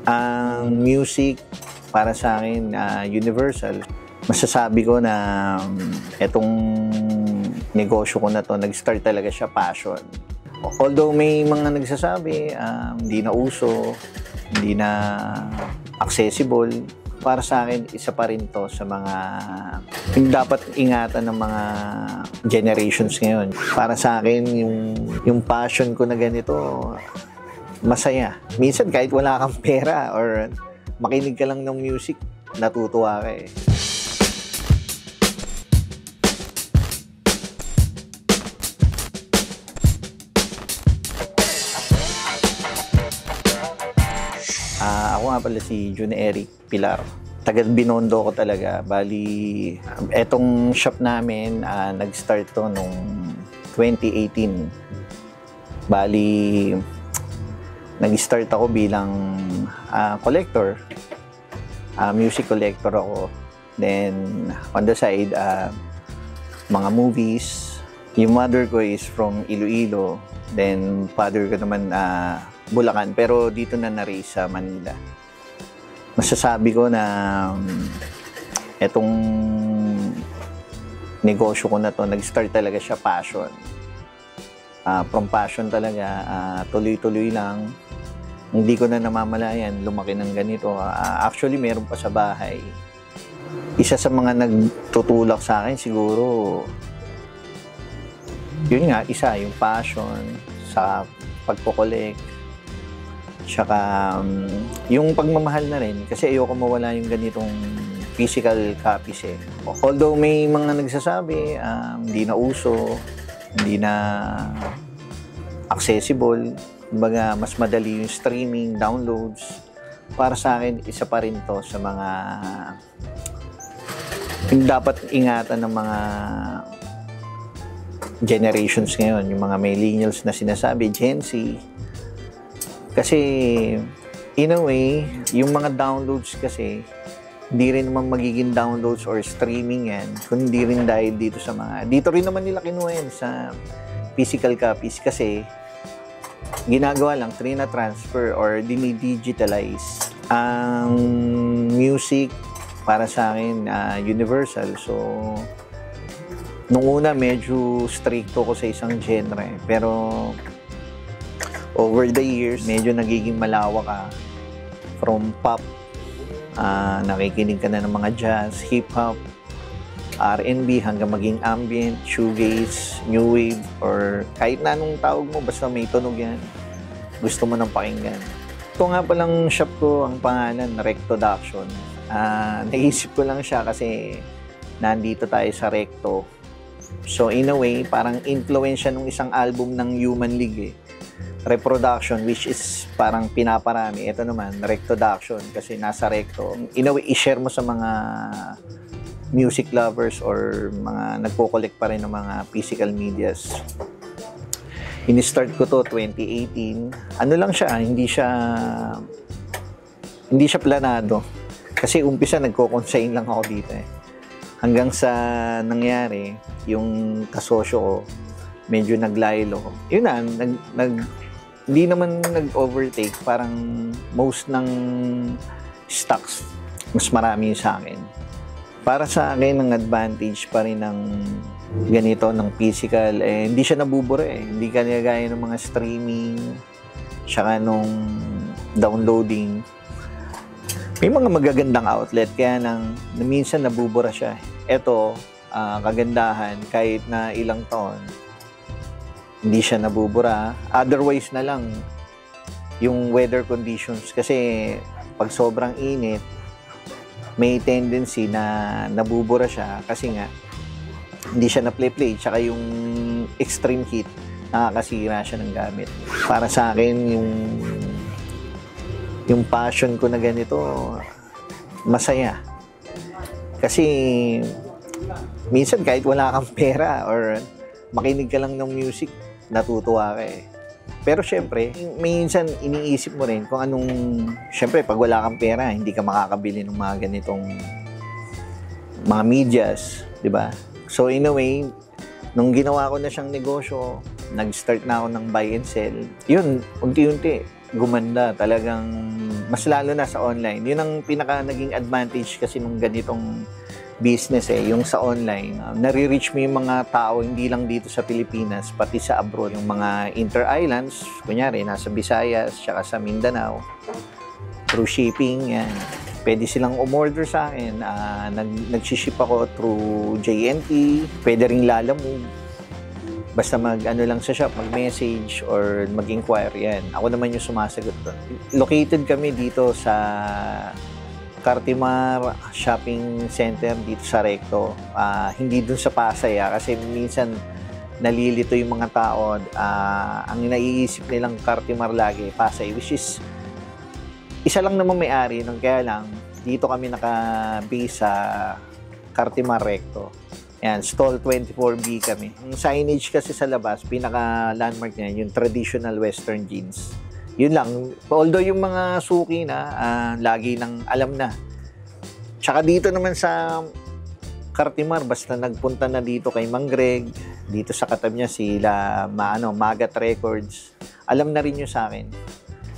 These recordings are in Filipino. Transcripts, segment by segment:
Ang music para sa akin, universal. Masasabi ko na etong negosyo ko na 'to, nag-start talaga siya passion. Although may mga nagsasabi, hindi na uso, hindi na accessible, para sa akin, isa pa rin 'to sa mga yung dapat ingatan ng mga generations ngayon. Para sa akin, yung passion ko na ganito, masaya. Minsan kahit wala kang pera or makinig ka lang ng music, natutuwa ka eh. Ako nga pala si June Eric Pilar. Taga Binondo ko talaga. Bali, etong shop namin, nag-start to nung 2018. Bali, nag-start ako bilang collector. Music collector ako. Then, on the side, mga movies. Yung mother ko is from Iloilo. Then, father ko naman, Bulacan. Pero dito na na-raise sa Manila. Masasabi ko na etong negosyo ko na to, nag-start talaga siya passion. From passion talaga, tuloy-tuloy lang. Hindi ko na namamalayan, lumaki ng ganito. Actually, meron pa sa bahay. Isa sa mga nagtutulak sa akin siguro, yun nga, yung passion sa pagko-collect. Tsaka yung pagmamahal na rin, kasi ayoko mawala yung ganitong physical copies eh. Although may mga nagsasabi, hindi na uso, hindi na accessible, kumbaga mas madali yung streaming, downloads. Para sa akin, isa pa rin to sa mga yung dapat ingatan ng mga generations ngayon, yung mga millennials na sinasabi, Gen Z. Kasi, in a way, yung mga downloads kasi, hindi rin naman magiging downloads or streaming yan, kundi rin dahil dito sa mga, dito rin naman nila kinuha yan sa physical copies kasi, ginagawa lang, trina-transfer or dini-digitalize. Ang music, para sa akin, universal. So, nung una, medyo stricto ko sa isang genre. Pero, over the years, medyo nagiging malawak ka. From pop, nakikinig ka na ng mga jazz, hip-hop, R&B, hanggang maging ambient, shoegaze, new wave, or kahit na anong tawag mo, basta may tunog yan. Gusto mo nang pakinggan. Ito nga palang shop ko, ang pangalan, Rectoduction. Naisip ko lang siya kasi nandito tayo sa Recto. So in a way, parang influence siya nung isang album ng Human League eh. Reproduction, which is parang pinaparami. Ito naman, Rectoduction, kasi nasa recto. In a way, i-share mo sa mga music lovers or mga nagko-collect pa rin ng mga physical medias. In-start ko to 2018. Ano lang siya, hindi siya planado. Kasi umpisa, nagko-consign lang ako dito eh. Hanggang sa nangyari, yung kasosyo ko, medyo naglaylo. Yun na, hindi naman nag-overtake. Parang most ng stocks, mas marami sa akin. Para sa akin, ang advantage pa rin ng ganito, ng physical, eh, hindi siya nabubura eh. Hindi kagaya ng mga streaming, tsaka nung downloading. May mga magagandang outlet, kaya minsan nabubura siya. Ito, kagandahan, kahit na ilang taon, hindi siya nabubura. Otherwise na lang, yung weather conditions. Kasi pag sobrang init, may tendency na nabubura siya. Kasi nga, hindi siya na-play-play. Tsaka yung extreme heat, nakakasira siya ng gamit. Para sa akin, yung passion ko na ganito, masaya. Kasi, minsan kahit wala kang pera or makinig ka lang ng music, natutuwa ka eh. Pero syempre, minsan iniisip mo rin kung anong, syempre pag wala kang pera, hindi ka makakabili ng mga ganitong mga medyas, di ba? So in a way, nung ginawa ko na siyang negosyo, nag-start na ako ng buy and sell. Yun, unti-unti, gumanda. Talagang mas lalo na sa online. Yun ang pinaka naging advantage kasi nung ganitong business yung sa online. Nare-reach mo yung mga tao hindi lang dito sa Pilipinas, pati sa abroad. Yung mga inter-islands, kunyari, nasa Visayas, tsaka sa Mindanao, through shipping, yan. Pwede silang umorder sa akin. Nag-ship ako through JNT. Pwede ring Lalamove. Basta mag-ano lang sa shop, mag-message or mag-inquire, yan. Ako naman yung sumasagot doon. Located kami dito sa Cartimar Shopping Center dito sa Recto. Hindi dun sa Pasay kasi minsan nalilito yung mga tao. Ang naiisip nilang Cartimar lagi, Pasay, which is isa lang naman may-ari nung kaya lang dito kami naka-base sa Cartimar Recto. Yan, stall 24B kami. Yung signage kasi sa labas, pinaka-landmark niya, yung traditional western jeans. Yun lang. Although yung mga suki na, lagi nang alam na. Tsaka dito naman sa Cartimar, basta nagpunta na dito kay Mang Greg, dito sa katabi niya sila, Magat Records, alam na rin yun sa akin.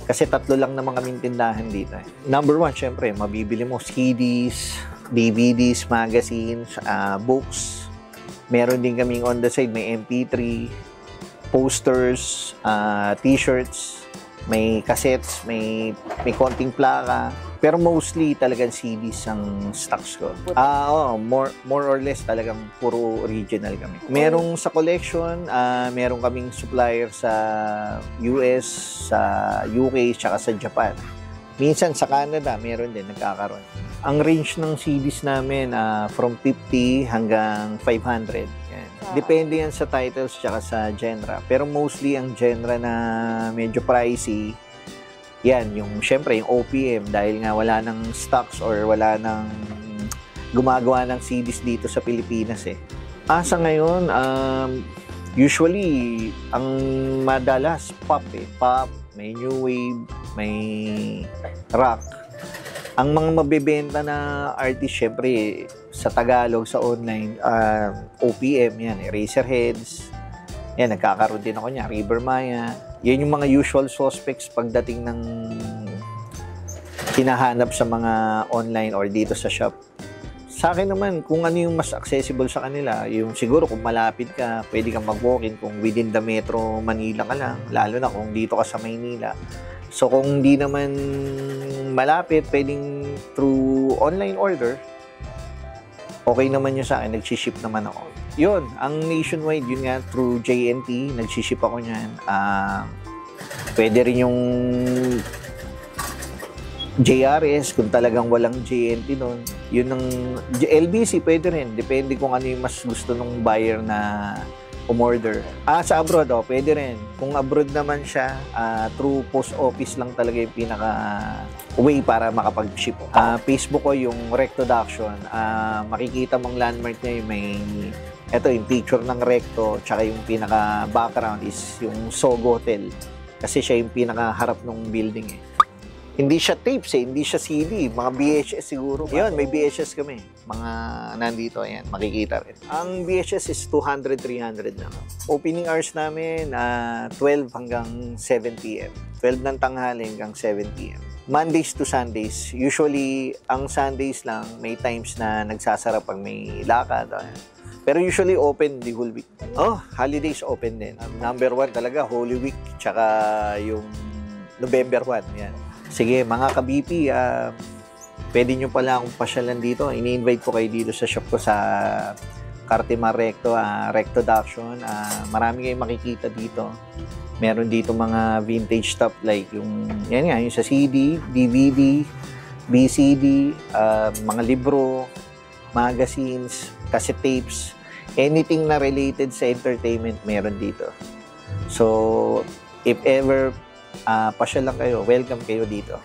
Kasi 3 lang naman kaming tindahan dito. Number 1, syempre, mabibili mo CDs, DVDs, magazines, books. Meron din kaming on the side, may MP3, posters, t-shirts, may cassettes, may konting plaka. Pero mostly talagang CDs ang stocks ko. More or less talagang puro original kami. Merong sa collection, meron kaming supplier sa US, sa UK, tsaka sa Japan. Minsan sa Canada, meron din, nagkakaroon. Ang range ng CDs namin, from 50 hanggang 500. Yan. Depende yan sa titles tsaka sa genre. Pero mostly ang genre na medyo pricey, yan, syempre yung OPM dahil nga wala ng stocks or wala ng gumagawa ng CDs dito sa Pilipinas Sa ngayon, usually, ang madalas pop Pop, may new wave, may rock. Ang mga mabibenta na artist, syempre, sa Tagalog, sa online, OPM, yan, Eraserheads. Yan, nagkakaroon din ako niya, River Maya. Yan yung mga usual suspects pagdating ng hinahanap sa mga online or dito sa shop. Sa akin naman, kung ano yung mas accessible sa kanila, yung siguro kung malapit ka, pwede kang mag-walk-in kung within the Metro Manila ka lang, lalo na kung dito ka sa Maynila. So kung hindi naman malapit, pwedeng through online order, okay naman yun sa akin, nag-ship naman ako. Yun, ang nationwide, yun nga, through JNT, nag-ship ako niyan. Pwede rin yung JRS, kung talagang walang JNT nun. Yun ang LBC, pwede rin. Depende kung ano yung mas gusto ng buyer na umorder. Sa abroad, pwede rin. Kung abroad naman siya, through post office lang talaga yung pinaka way para makapag-ship. Facebook ko yung Rectoduction. Makikita mong landmark niya yung yung picture ng Recto, tsaka yung pinaka background is yung Sogo Hotel. Kasi siya yung pinaka harap ng building Hindi siya tapes hindi siya CD. Mga VHS siguro. Yun, may VHS kami. Mga nandito, ayan, makikita rin. Ang VHS is 200, 300 lang. Opening hours namin, 12 hanggang 7 p.m. 12 ng tanghali hanggang 7 p.m. Mondays to Sundays. Usually, ang Sundays lang, may times na nagsasara pag may lakad. Pero usually open the whole week. Holidays open din. Number 1 talaga, Holy Week, tsaka yung November 1. Yan. Sige, mga ka-BP, pwede nyo pala akong pasyalan dito. Ini-invite ko kayo dito sa shop ko sa Cartimar Recto, Rectoduction. Marami kayong makikita dito. Meron dito mga vintage stuff like yung sa CD, DVD, BCD, mga libro, magazines, cassette tapes, anything na related sa entertainment meron dito. So, if ever pasya lang kayo, welcome kayo dito.